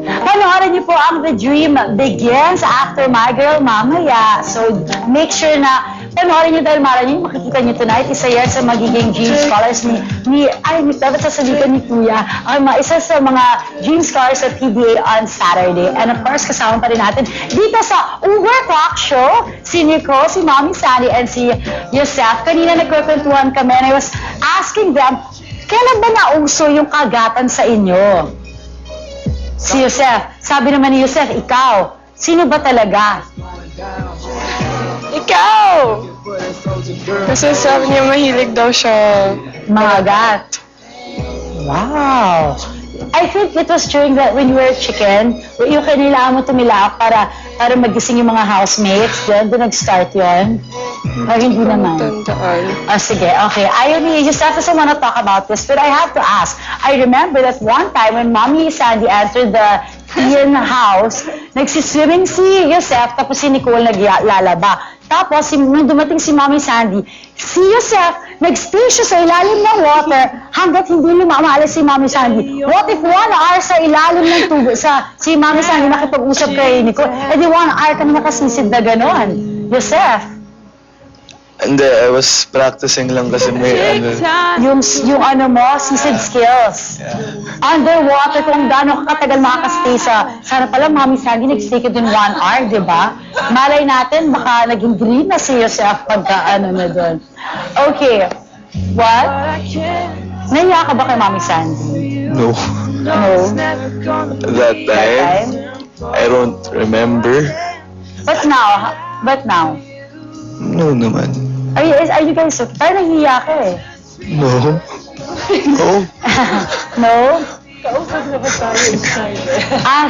Panoorin niyo po ang The Dream Begins after My Girl mamaya. So, make sure na panoorin niyo dahil mara niyo, makikita niyo tonight, isa yan sa magiging Dream Scholars dapat sasabihin ni Kuya, isa sa mga Dream Scholars sa PBA on Saturday. And of course, kasama pa rin natin dito sa Overclock Show, si Nicole, si Mommy Sandy, and si Yosef. Kanina nagkukwentuhan kami and I was asking them, kailan ba nauso yung kagatan sa inyo? Si Yosef. Sabi naman ni Yosef, ikaw. Sino ba talaga? Ikaw! Kasi sabi niya mahilig daw siya. Magat. Wow. I think it was during that when you were chicken, yung kailangan mo tumilak para magising yung mga housemates. Doon nag-start yun? Or hindi naman? Tandaan. Oh, sige, okay. Ayun, Yosef doesn't want to talk about this, but I have to ask. I remember that one time when Mommy Sandy entered the Ian house, nagsiswimming si Yosef, tapos si Nicole naglalaba. Tapos, nung dumating si Mommy Sandy, si Yosef, nag-stay siya sa ilalim ng water hanggat hindi lumamaalis si Mommy Sandy. What if 1 hour sa ilalim ng tubig, si Mommy Sandy nakipag-usap kay Nicole, edi 1 hour ka na nakasisid na gano'n. Yosef. Hindi, I was practicing lang kasi may Yung seated skills. Underwater, kung gaano katagal makakastay sana pala, Mommy Sandy, nag-stay ka dun 1 hour, di ba? Malay natin, baka naging green na si Yosef pagka na dun. Okay. What? Nahiya ka ba kay Mommy Sandy? No. No. That time, I don't remember. But now? No naman. Are you guys, parang nahiya ka eh. No. No. No?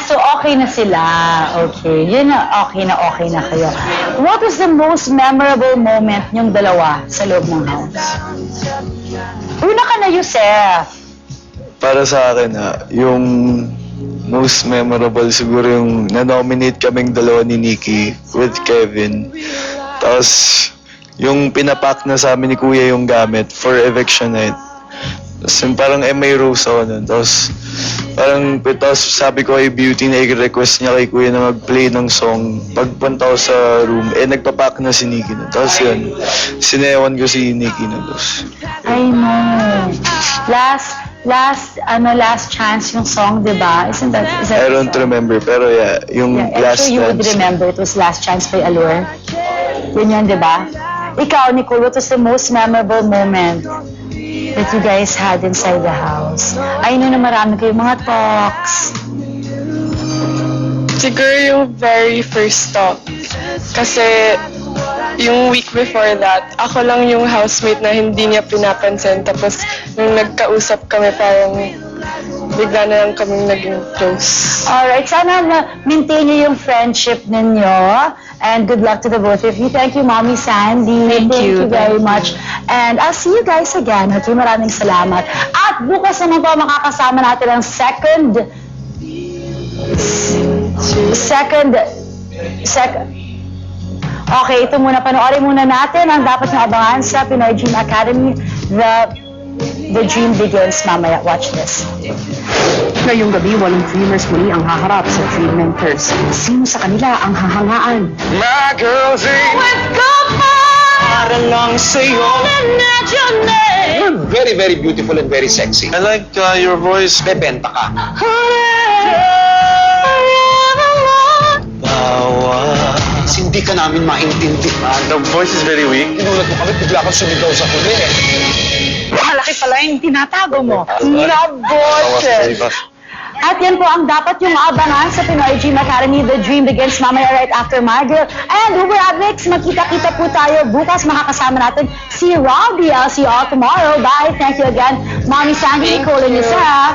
So okay na sila. Okay. Yun na, okay na kayo. What was the most memorable moment yung dalawa sa loob ng house? Una ka na, Yosef. Para sa akin yung most memorable siguro yung na-nominate kaming dalawa ni Nikki with Kevin. Tapos yung pinapack na sa amin ni Kuya yung gamit for eviction night. Tapos yung parang may rose ako nun. Tapos sabi ko kay Beauty na i-request niya kay Kuya na mag-play ng song. Pagpunta ko sa room, nagpapack na si Nikki nun. Tapos yun, sinewan ko si Nikki nun. I know. Last chance yung song, di ba? Isn't that I don't remember, pero yung last I'm sure you would dance. remember it was Last Chance by Allure. Yun, di ba? Ikaw, Nicole, what was the most memorable moment that you guys had inside the house? I know na marami kayong mga talks. Siguro yung very first talk. Kasi yung week before that, ako lang yung housemate na hindi niya pinapansin. Tapos nung nagkausap kami, parang bigla na lang kaming naging close. Alright, sana maintain niyo yung friendship ninyo. And good luck to the both of you. Thank you, Mommy Sandy. Thank you very much. And I'll see you guys again. Okay, maraming salamat. At bukas naman po makakasama natin ang second. Okay, ito muna. Panoorin muna natin ang dapat na abangan sa Pinoy Dream Academy. The Dream Begins mamaya. Watch this. Ngayong gabi, 8 dreamers muli ang haharap sa Dream Mentors. Sino sa kanila ang hahangaan? My girl's Para lang sa'yo. You're very, very beautiful and very sexy. I like your voice. Bebenta ka. Kasi hindi ka namin maintindihan. The voice is very weak. Inulat mo kami, bigla kang sumigaw sa huli eh. Malaki pala yung tinatago mo. Nabot! At yan po ang dapat yung abangan sa Pinoy Dream Academy. The Dream Begins mamaya right after my girl. And who will have next? Magkita-kita po tayo. Bukas makakasama natin si Robbie. I'll see you all tomorrow. Bye. Thank you again. Mommy Sandy, Nicole, and Yosef.